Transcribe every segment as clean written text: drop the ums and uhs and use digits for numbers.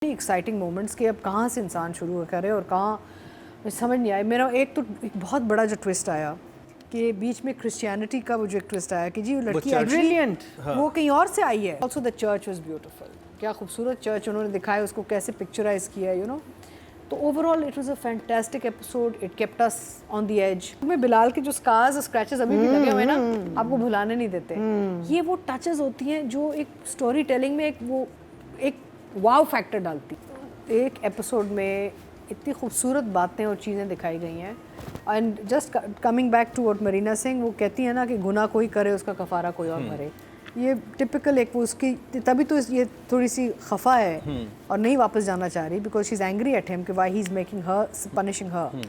Exciting moments कि अब कहाँ से इंसान शुरू करे और कहाँ समझ नहीं आया। मेरा एक बहुत बड़ा जो ट्विस्ट आया कि बीच में क्रिश्चियनिटी का वो जो एक ट्विस्ट आया कि जी वो लड़की ब्रिलियंट वो कहीं और से आई है। Also the church was beautiful, क्या खूबसूरत चर्च उन्होंने दिखाया, उसको कैसे पिक्चराइज किया यू नो। तो overall it was a fantastic episode, it kept us on the edge. में बिलाल के जो स्कार्स और स्क्रैचेस अभी भी लगे हुए हैं ना, आपको भुलाने नहीं देते। ये वो टचेस होती हैं जो एक स्टोरी टेलिंग में एक वाव फैक्टर डालती। एक एपिसोड में इतनी खूबसूरत बातें और चीज़ें दिखाई गई हैं। And just coming back to what Marina Singh वो कहती है ना कि गुनाह कोई करे उसका कफारा कोई और भरे। ये टिपिकल एक वो उसकी तभी तो ये थोड़ी सी खफा है और नहीं वापस जाना चाह रही because she is angry at him कि why he is making her punishing her.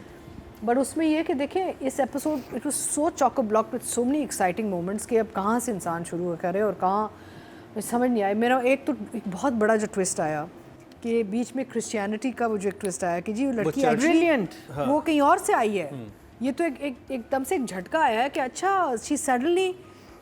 But उसमें ये कि देखें इस episode it was so chock block with so many exciting moments कि अब कहाँ से इंसान शुरू करे और कहाँ समझ नहीं आया। मेरा एक बहुत बड़ा जो ट्विस्ट आया कि बीच में क्रिश्चियनिटी का वो जो एक ट्विस्ट आया कि जी वो लड़की ब्रिलियंट वो कहीं और से आई है। ये तो एकदम से एक झटका आया है कि अच्छा she suddenly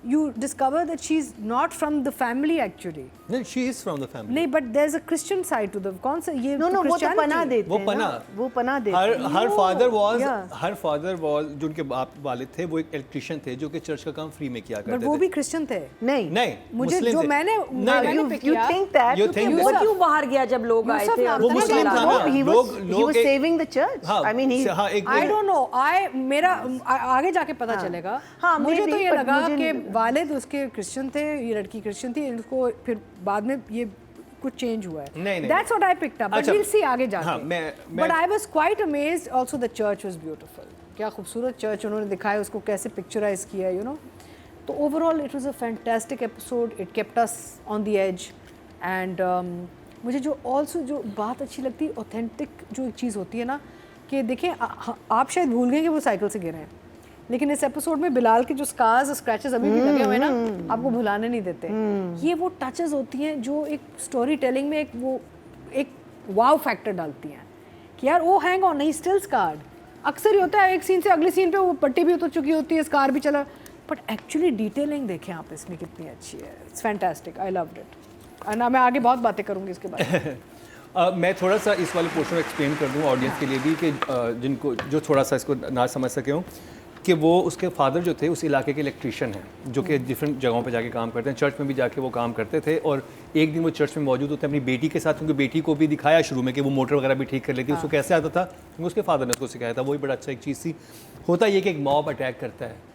you discover that she's not from the family actually. No, she is from the family. नहीं, but there's a Christian side to the कौन सा ये no, वो तो पना देते हैं ना, वो पना देते हैं। हर फादर वाज जो उनके बाप वालिद थे वो एक इलेक्ट्रिशियन थे जो कि चर्च का काम फ्री में किया करते थे। वो भी क्रिश्चियन थे। नहीं मुझे जो मैंने you think that वो क्यों बाहर गया जब लोग आए थे? वो मुस्लिम था ना, he was saving the church. I mean I don't know, मेरा आगे जाके पता चलेगा। मुझे तो ये लगा कि वालिद उसके क्रिश्चियन थे, ये लड़की क्रिश्चियन थी, इनको फिर बाद में ये कुछ चेंज हुआ है। नहीं That's what I picked up. But we'll see आगे जाके। But I was quite amazed. Also the church was beautiful. क्या खूबसूरत चर्च उन्होंने दिखाया, उसको कैसे पिक्चराइज किया यू नो। तो overall it was a fantastic episode, it kept us on the edge. And मुझे जो जो बात अच्छी लगती है, ऑथेंटिक जो एक चीज़ होती है ना कि देखें आप शायद भूल गए कि वो साइकिल से गिरे हैं, लेकिन इस एपिसोड में बिलाल के जो स्कार्स और स्क्रैचेस अभी भी लगे हुए हैं ना, आपको भुलाने नहीं देते। ये वो टचेस होती हैं जो एक स्टोरी टेलिंग में एक वाव फैक्टर डालती हैं कि यार वो हैंग ऑन नहीं, स्टिल स्कार्ड। अक्सर ही होता है एक सीन से अगले सीन पे वो पट्टी भी उतर चुकी होती है, स्कार भी चला, बट एक्चुअली डिटेलिंग देखें आप इसमें कितनी अच्छी है। It's fantastic, I loved it. और ना मैं आगे बहुत बातें करूँगी इसके बारे में। मैं थोड़ा सा इस वाले पोर्शन को एक्सप्लेन कर दूँ ऑडियंस के लिए भी कि जिनको जो थोड़ा सा इसको ना समझ सके हों कि वो उसके फादर जो थे उस इलाके के इलेक्ट्रिशियन हैं जो कि डिफरेंट जगहों पे जाके काम करते हैं, चर्च में भी जाके वो काम करते थे। और एक दिन वो चर्च में मौजूद होते हैं अपनी बेटी के साथ, क्योंकि बेटी को भी दिखाया शुरू में कि वो मोटर वगैरह भी ठीक कर लेती है। उसको कैसे आता था, क्योंकि उसके फादर ने उसको सिखाया था। वही बड़ा अच्छा एक चीज़ थी। होता ये कि एक मॉब अटैक करता है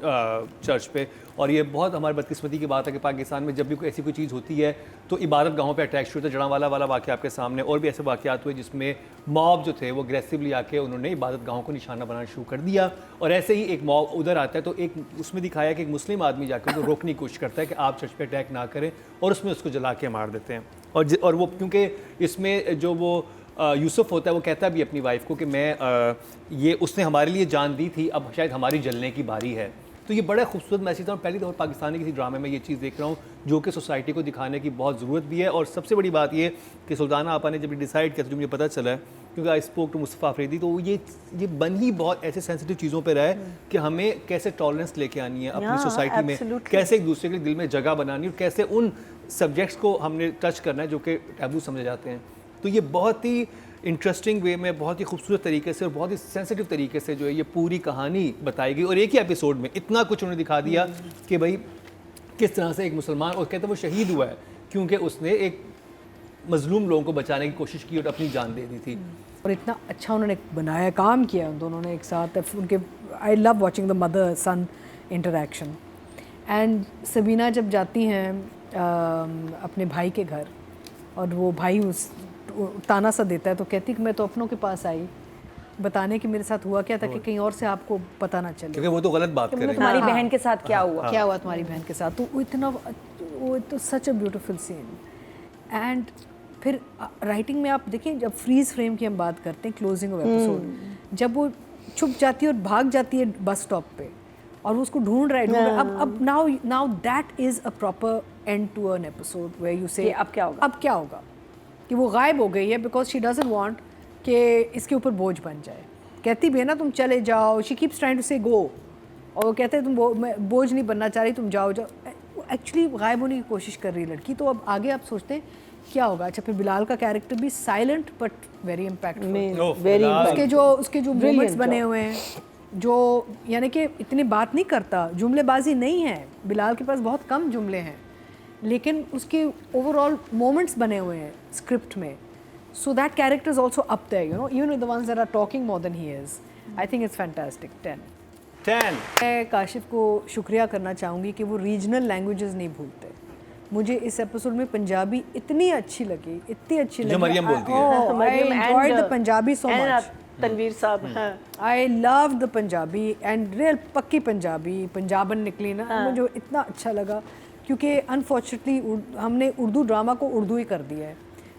चर्च पे, और ये बहुत हमारी बदकिस्मती की बात है कि पाकिस्तान में जब भी कोई ऐसी कोई चीज़ होती है तो इबादत गाहों पे अटैक शुरू होता है। जड़ावाला वाला वाक़या आपके सामने, और भी ऐसे वाक़यात हुए जिसमें मॉब जो थे वो अग्रेसिवली आके उन्होंने इबादत गाहों को निशाना बनाना शुरू कर दिया। और ऐसे ही एक मॉब उधर आता है तो एक उसमें दिखाया कि एक मुस्लिम आदमी जाकर उनको रोकने की कोशिश करता है कि आप चर्च पर अटैक ना करें, और उसमें उसको जला के मार देते हैं। और वो क्योंकि इसमें जो वो यूसुफ होता है वो कहता भी अपनी वाइफ को कि मैं ये उसने हमारे लिए जान दी थी, अब शायद हमारी जलने की बारी है। तो ये बड़ा खूबसूरत मैसेज था। पहली दफ़ा पाकिस्तानी किसी ड्रामे में ये चीज़ देख रहा हूँ जो कि सोसाइटी को दिखाने की बहुत ज़रूरत भी है। और सबसे बड़ी बात ये कि सुल्ताना आपा ने जब डिसाइड किया, तो जो मुझे पता चला है क्योंकि I spoke to Mustafa Afridi, तो ये बन ही बहुत ऐसे सेंसिटिव चीज़ों पर रहा है कि हमें कैसे टॉलरेंस लेके आनी है अपनी सोसाइटी में, कैसे एक दूसरे के दिल में जगह बनानी है, और कैसे उन सब्जेक्ट्स को हमने टच करना है जो कि टैबू समझे जाते हैं। तो ये बहुत ही इंटरेस्टिंग वे में, बहुत ही खूबसूरत तरीके से और बहुत ही सेंसिटिव तरीके से जो है ये पूरी कहानी बताई गई। और एक ही एपिसोड में इतना कुछ उन्होंने दिखा दिया कि भाई किस तरह से एक मुसलमान, और कहते हैं वो शहीद हुआ है क्योंकि उसने एक मजलूम लोगों को बचाने की कोशिश की और अपनी जान दे दी थी। और इतना अच्छा उन्होंने बनाया, काम किया उन दोनों ने एक साथ। उनके I love watching the mother sun interaction. And Sabina जब जाती हैं अपने भाई के घर और वो भाई उस ताना सा देता है, तो कहती कि मैं तो अपनों के पास आई बताने कि मेरे साथ हुआ क्या था, कि कहीं और से आपको पता ना चले, क्योंकि वो तो गलत बात कर रहे हैं। तुम्हारी बहन के साथ क्या हुआ, क्या हुआ तुम्हारी बहन के साथ। तो वो तो सच अ ब्यूटीफुल सीन। एंड फिर राइटिंग में आप देखिए, जब फ्रीज फ्रेम की हम बात करते हैं क्लोजिंग ऑफ एपिसोड, जब वो छुप जाती है और भाग जाती है बस स्टॉप पे और वो उसको ढूंढ रहा है। अब now that is a proper end to an episode where you say अब क्या होगा कि वो गायब हो गई है बिकॉज शी डजंट वांट कि इसके ऊपर बोझ बन जाए। कहती भी है ना तुम चले जाओ, शी कीप्स ट्राइंग टू से गो, और वो कहते हैं तुम बोझ नहीं बनना चाह रही, तुम जाओ। एक्चुअली गायब होने की कोशिश कर रही है लड़की। तो अब आगे आप सोचते हैं क्या होगा। अच्छा, फिर बिलाल का कैरेक्टर भी silent but very impactful. Very उसके जो मोमेंट्स बने हुए हैं, जो यानी कि इतनी बात नहीं करता, जुमलेबाजी नहीं है, बिलाल के पास बहुत कम जुमले हैं, लेकिन उसके ओवरऑल मोमेंट्स बने हुए हैं स्क्रिप्ट में. So that character is also up there, you know, even with the ones that are talking more than he is. I think it's fantastic. 10. मैं काशिफ को शुक्रिया करना चाहूँगी कि वो रीजनल लैंग्वेजेस नहीं भूलते. मुझे इस एपिसोड में पंजाबी इतनी अच्छी लगी, इतनी अच्छी लगी. जो मरियम बोलती है. Oh, I enjoyed the Punjabi so much. Tanveer साहब, I loved the Punjabi and real पक्की पंजाबी, पंजाबन निकली ना, मुझे इतना अच्छा लगा क्योंकि अनफॉर्चुनेटली हमने उर्दू ड्रामा को उर्दू ही कर दिया है.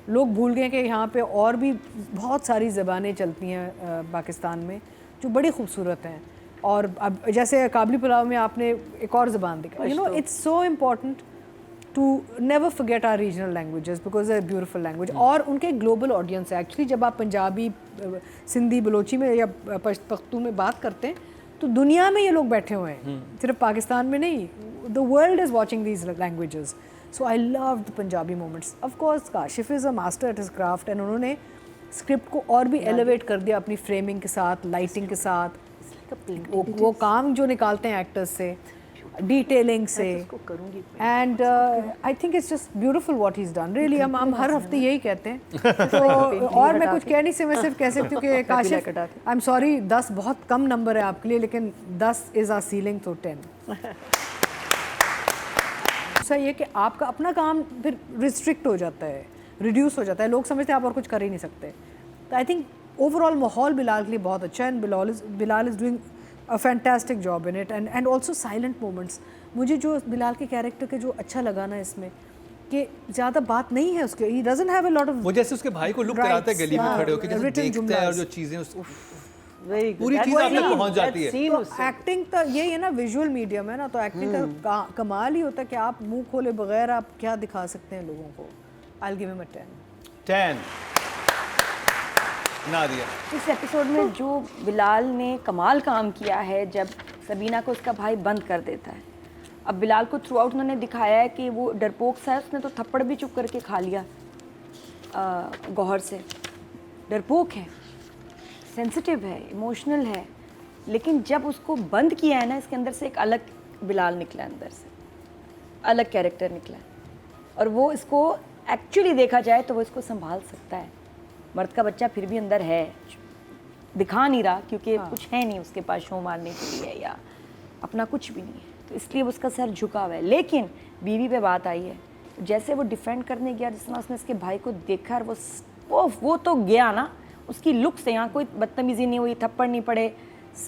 लोग भूल गए कि यहाँ पे और भी बहुत सारी ज़बानें चलती हैं पाकिस्तान में जो बड़ी खूबसूरत हैं. और अब जैसे काबली पुलाव में आपने एक और ज़बान दिखा, you know, it's so important to never forget our regional languages because they are beautiful language. और उनके ग्लोबल ऑडियंस है एक्चुअली. जब आप पंजाबी, सिंधी, बलोची में या पख्तू में बात करते हैं तो दुनिया में ये लोग बैठे हुए हैं, सिर्फ पाकिस्तान में नहीं. The world is watching these languages. So I loved the Punjabi moments. Of course, Kashif is a master at his craft and उन्होंने स्क्रिप्ट को और भी एलिवेट कर दिया अपनी फ्रेमिंग के साथ, लाइटिंग के साथ. वो काम जो निकालते हैं एक्टर्स से, डिटेलिंग से, and I think it's just beautiful what he is done. Really हम हर हफ्ते यही कहते हैं. तो और मैं कुछ कह नहीं सकती, मैं सिर्फ कह सकती हूँ कि काशिफ, आई एम सॉरी, 10 बहुत कम नंबर है आपके लिए, लेकिन 10 इज़ आवर सीलिंग, तो 10. सही है कि आपका अपना काम फिर रिस्ट्रिक्ट हो जाता है, रिड्यूस हो जाता है, लोग समझते हैं आप और कुछ कर ही नहीं सकते. तो आई थिंक ओवरऑल माहौल बिलाल के लिए बहुत अच्छा है. And Bilal is doing a fantastic job in it. And also silent moments. मुझे जो बिलाल के कैरेक्टर के जो अच्छा लगा ना इसमें, कि ज़्यादा बात नहीं है उसके, he doesn't have a lot of, वो जैसे उसके भाई को लुक कराता है गली में खड़े होकर, जैसे देखता है और जो चीज़ें पूरी चीज़ आप तक पहुंच जाती है. तो एक्टिंग तो यही है ना, विजुअल मीडियम है ना, तो एक्टिंग का कमाल ही होता है कि आप मुंह खोले बगैर आप क्या दिखा सकते हैं लोगों को. I'll give him a 10. 10. Nadia, इस एपिसोड में जो बिलाल ने कमाल काम किया है, जब सबीना को उसका भाई बंद कर देता है. अब बिलाल को थ्रू आउट उन्होंने दिखाया है कि वो डरपोक सा है, उसने तो थप्पड़ भी चुप करके खा लिया गौहर से. डरपोक है, सेंसिटिव है, इमोशनल है, लेकिन जब उसको बंद किया है ना, इसके अंदर से एक अलग बिलाल निकला, अंदर से अलग कैरेक्टर निकला. और वो इसको एक्चुअली देखा जाए तो वो इसको संभाल सकता है. मर्द का बच्चा फिर भी अंदर है, दिखा नहीं रहा क्योंकि कुछ है नहीं उसके पास शो मारने के लिए, या अपना कुछ भी नहीं है, तो इसलिए उसका सर झुका हुआ है. लेकिन बीवी पे बात आई है, जैसे वो डिफेंड करने गया, जिस तरह उसने इसके भाई को देखा, और वो तो गया ना, उसकी लुक से यहाँ कोई बदतमीज़ी नहीं हुई, थप्पड़ नहीं पड़े,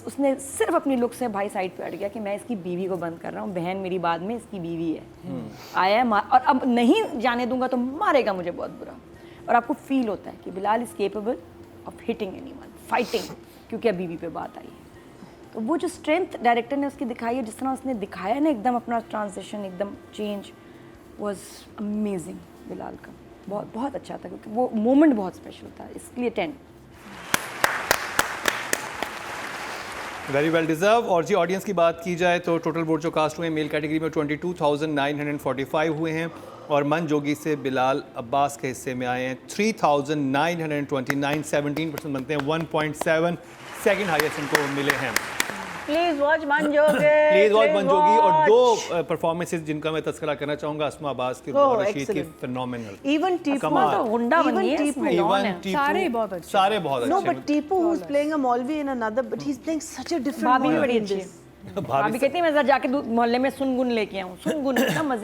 उसने सिर्फ अपनी लुक से भाई साइड पे अड़ गया कि मैं इसकी बीवी को बंद कर रहा हूँ, बहन मेरी बाद में इसकी बीवी है, आया है और अब नहीं जाने दूंगा तो मारेगा मुझे बहुत बुरा. और आपको फील होता है कि Bilal is capable of hitting anyone, fighting, क्योंकि अब बीवी पे बात आई है. तो वो जो स्ट्रेंथ डायरेक्टर ने उसकी दिखाई है, जिस तरह उसने दिखाया ना एकदम अपना ट्रांजिशन, एकदम चेंज, वाज अमेजिंग. बिलाल का बहुत बहुत अच्छा था, क्योंकि वो मोमेंट बहुत स्पेशल था, इसलिए 10. Very well deserve. और जी ऑडियंस की बात की जाए तो टोटल वोट जो कास्ट हुए मेल कैटेगरी में 22,945 हुए हैं, और मन जोगी से बिलाल अब्बास के हिस्से में आए हैं 3,929, 17% बनते हैं. 1.7 सेकंड हाईएस्ट इनको मिले हैं. प्लीज वॉच मन जोगी, प्लीज वॉच मन जोगी. और दो परफॉर्मेंसेस जिनका मैं तज़किरा करना चाहूँगा, अस्मा अब्बास की और रशीद की, फिनोमिनल. इवन टीपू तो गुंडा बन गया इसमें. सारे बहुत अच्छे, सारे बहुत अच्छे. No, but Tipu, who's playing a Maulvi in another, but he's playing such a different भाभी भी role बड़ी in अच्छी this. है. भाभी कहती है मैं जरा जाके मोहल्ले में सुनगुन लेके आऊँ. सुनगुन इतना मजे